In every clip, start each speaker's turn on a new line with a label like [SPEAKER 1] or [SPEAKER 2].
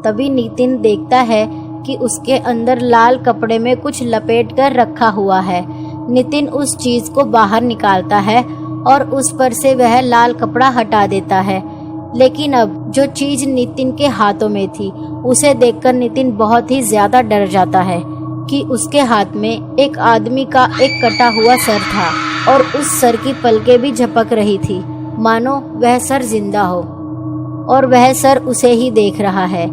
[SPEAKER 1] तभी नितिन देखता है कि उसके अंदर लाल कपड़े में कुछ लपेट कर रखा हुआ है। नितिन उस चीज को बाहर निकालता है और उस पर से वह लाल कपड़ा हटा देता है। लेकिन अब जो चीज नितिन के हाथों में थी उसे देखकर नितिन बहुत ही ज्यादा डर जाता है कि उसके हाथ में एक आदमी का एक कटा हुआ सर था और उस सर की पलकें भी झपक रही थी, मानो वह सर जिंदा हो और वह सर उसे ही देख रहा है।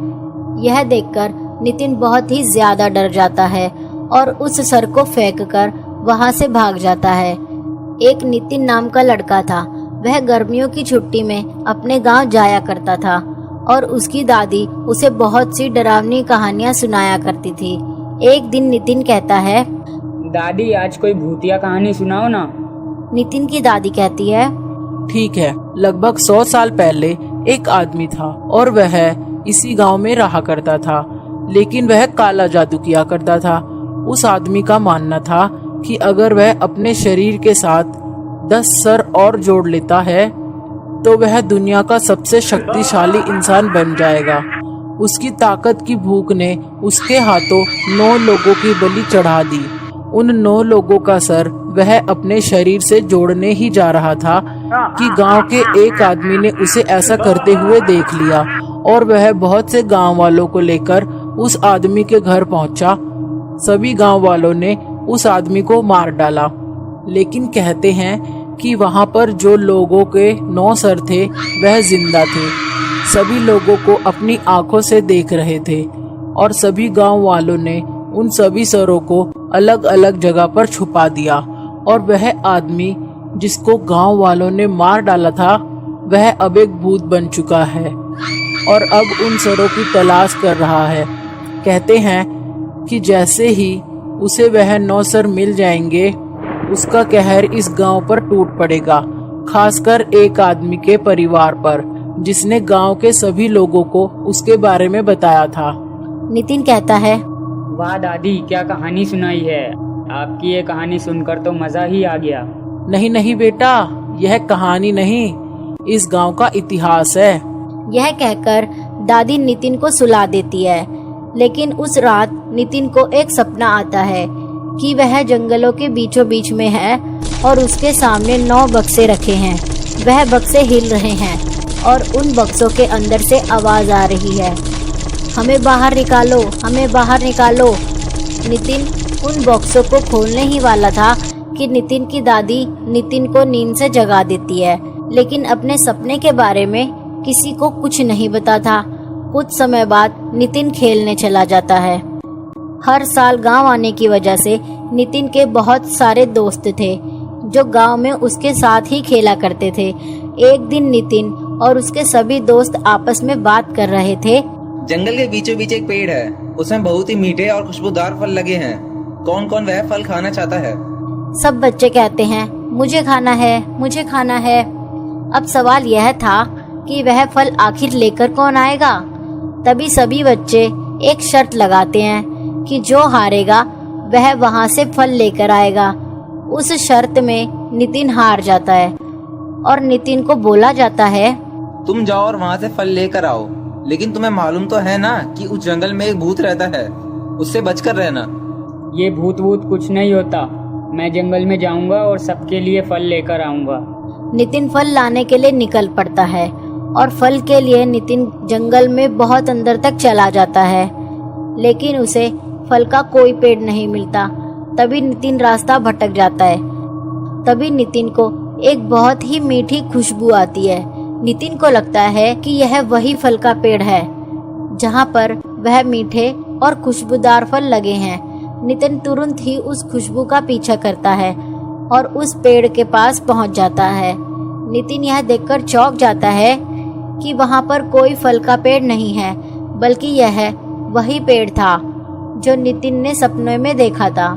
[SPEAKER 1] यह देखकर नितिन बहुत ही ज्यादा डर जाता है और उस सर को फेंककर वहां से भाग जाता है। एक नितिन नाम का लड़का था। वह गर्मियों की छुट्टी में अपने गांव जाया करता था और उसकी दादी उसे बहुत सी डरावनी कहानियां सुनाया करती थी। एक दिन नितिन कहता है,
[SPEAKER 2] दादी आज कोई भूतिया कहानी सुनाओ ना।
[SPEAKER 1] नितिन की दादी कहती है,
[SPEAKER 3] ठीक है। लगभग 100 साल पहले एक आदमी था और वह इसी गांव में रहा करता था, लेकिन वह काला जादू किया करता था। उस आदमी का मानना था कि अगर वह अपने शरीर के साथ 10 सर और जोड़ लेता है तो वह दुनिया का सबसे शक्तिशाली इंसान बन जाएगा। उसकी ताकत की भूख ने उसके हाथों 9 लोगों की बलि चढ़ा दी। उन 9 लोगों का सर वह अपने शरीर से जोड़ने ही जा रहा था कि गांव के एक आदमी ने उसे ऐसा करते हुए देख लिया और वह बहुत से गांव वालों को लेकर उस आदमी के घर पहुंचा। सभी गांव वालों ने उस आदमी को मार डाला, लेकिन कहते हैं कि वहां पर जो लोगों के 9 सर थे वह जिंदा थे। सभी लोगों को अपनी आंखों से देख रहे थे और सभी गांव वालों ने उन सभी सरों को अलग अलग जगह पर छुपा दिया और वह आदमी जिसको गांव वालों ने मार डाला था वह अब एक भूत बन चुका है और अब उन सरों की तलाश कर रहा है। कहते हैं कि जैसे ही उसे वह 9 सर मिल जाएंगे उसका कहर इस गांव पर टूट पड़ेगा, खासकर एक आदमी के परिवार पर जिसने गांव के सभी लोगों को उसके बारे में बताया था।
[SPEAKER 1] नितिन कहता है,
[SPEAKER 2] वाह दादी क्या कहानी सुनाई है। आपकी ये कहानी सुनकर तो मजा ही आ गया।
[SPEAKER 3] नहीं नहीं बेटा, यह कहानी नहीं, इस गांव का इतिहास है।
[SPEAKER 1] यह कहकर दादी नितिन को सुला देती है। लेकिन उस रात नितिन को एक सपना आता है कि वह जंगलों के बीचों बीच में है और उसके सामने 9 बक्से रखे हैं। वह बक्से हिल रहे हैं और उन बक्सों के अंदर से आवाज आ रही है, हमें बाहर निकालो, हमें बाहर निकालो। नितिन उन बक्सों को खोलने ही वाला था कि नितिन की दादी नितिन को नींद से जगा देती है, लेकिन अपने सपने के बारे में किसी को कुछ नहीं बताता। कुछ समय बाद नितिन खेलने चला जाता है। हर साल गांव आने की वजह से नितिन के बहुत सारे दोस्त थे जो गांव में उसके साथ ही खेला करते थे। एक दिन नितिन और उसके सभी दोस्त आपस में बात कर रहे थे।
[SPEAKER 4] जंगल के बीचों बीच एक पेड़ है, उसमें बहुत ही मीठे और खुशबूदार फल लगे हैं। कौन कौन वह फल खाना चाहता है?
[SPEAKER 1] सब बच्चे कहते हैं, मुझे खाना है, मुझे खाना है। अब सवाल यह था कि वह फल आखिर लेकर कौन आएगा। तभी सभी बच्चे एक शर्त लगाते हैं कि जो हारेगा वह वहां से फल लेकर आएगा। उस शर्त में नितिन हार जाता है और नितिन को बोला जाता है,
[SPEAKER 4] तुम जाओ और वहाँ से फल लेकर आओ, लेकिन तुम्हें मालूम तो है ना कि उस जंगल में एक भूत रहता है, उससे बचकर रहना।
[SPEAKER 2] ये भूत वूत कुछ नहीं होता, मैं जंगल में जाऊंगा और सबके लिए फल लेकर आऊंगा।
[SPEAKER 1] नितिन फल लाने के लिए निकल पड़ता है और फल के लिए नितिन जंगल में बहुत अंदर तक चला जाता है, लेकिन उसे फल का कोई पेड़ नहीं मिलता। तभी नितिन रास्ता भटक जाता है। तभी नितिन को एक बहुत ही मीठी खुशबू आती है। नितिन को लगता है कि यह वही फल का पेड़ है जहाँ पर वह मीठे और खुशबूदार फल लगे हैं। नितिन तुरंत ही उस खुशबू का पीछा करता है और उस पेड़ के पास पहुँच जाता है। नितिन यह देखकर चौंक जाता है कि वहाँ पर कोई फल का पेड़ नहीं है, बल्कि यह वही पेड़ था जो नितिन ने सपने में देखा था।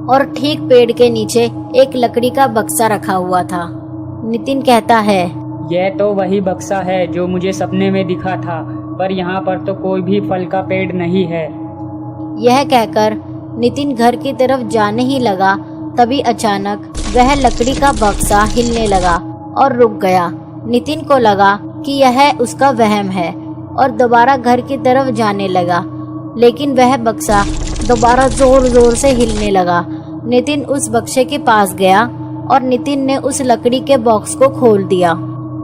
[SPEAKER 1] और ठीक पेड़ के नीचे एक लकड़ी का बक्सा रखा हुआ था। नितिन कहता है,
[SPEAKER 2] यह तो वही बक्सा है जो मुझे सपने में दिखा था, पर यहाँ पर तो कोई भी फल का पेड़ नहीं है।
[SPEAKER 1] यह कहकर नितिन घर की तरफ जाने ही लगा, तभी अचानक वह लकड़ी का बक्सा हिलने लगा और रुक गया। नितिन को लगा कि यह उसका वहम है। और दोबारा घर की तरफ जाने लगा, लेकिन वह बक्सा दोबारा जोर जोर से हिलने लगा। नितिन उस बक्से के पास गया और नितिन ने उस लकड़ी के बॉक्स को खोल दिया।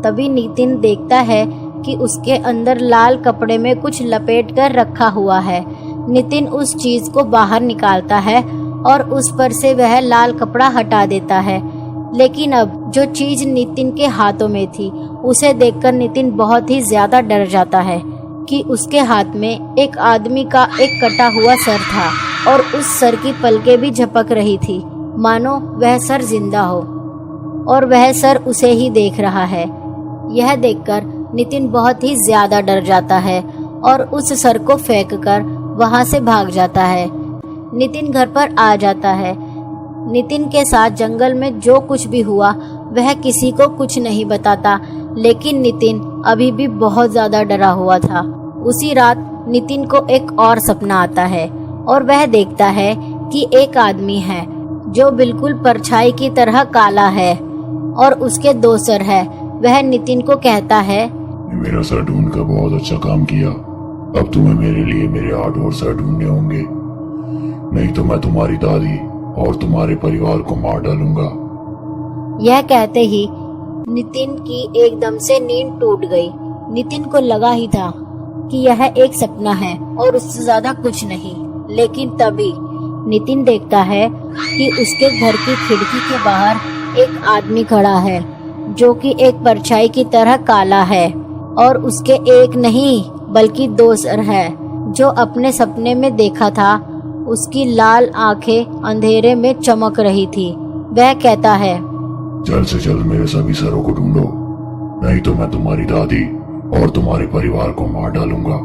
[SPEAKER 1] तभी नितिन देखता है कि उसके अंदर लाल कपड़े में कुछ लपेट कर रखा हुआ है। नितिन उस चीज को बाहर निकालता है और उस पर से वह लाल कपड़ा हटा देता है। लेकिन अब जो चीज नितिन के हाथों में थी उसे देखकर नितिन बहुत ही ज्यादा डर जाता है कि उसके हाथ में एक आदमी का एक कटा हुआ सर था और उस सर की पलकें भी झपक रही थी, मानो वह सर जिंदा हो और वह सर उसे ही देख रहा है। यह देखकर नितिन बहुत ही ज्यादा डर जाता है और उस सर को फेंककर वहां से भाग जाता है। नितिन घर पर आ जाता है। नितिन के साथ जंगल में जो कुछ भी हुआ वह किसी को कुछ नहीं बताता, लेकिन नितिन अभी भी बहुत ज्यादा डरा हुआ था। उसी रात नितिन को एक और सपना आता है और वह देखता है कि एक आदमी है जो बिल्कुल परछाई की तरह काला है और उसके 2 सर है। वह नितिन को कहता है,
[SPEAKER 5] मेरा सर ढूंढ कर बहुत अच्छा काम किया। अब तुम्हें मेरे लिए मेरे 8 और सर ढूंढने होंगे, नहीं तो मैं तुम्हारी दादी और तुम्हारे परिवार को मार डालूंगा।
[SPEAKER 1] यह कहते ही नितिन की एकदम से नींद टूट गई। नितिन को लगा ही था कि यह एक सपना है और उससे ज्यादा कुछ नहीं। लेकिन तभी नितिन देखता है कि उसके घर की खिड़की के बाहर एक आदमी खड़ा है जो कि एक परछाई की तरह काला है और उसके एक नहीं बल्कि 2 सर है। जो अपने सपने में देखा था उसकी लाल आंखें अंधेरे में चमक रही थी। वह कहता है,
[SPEAKER 5] जल्द से जल्द मेरे सभी सरों को ढूंढो, नहीं तो मैं तुम्हारी दादी और तुम्हारे परिवार को मार डालूंगा।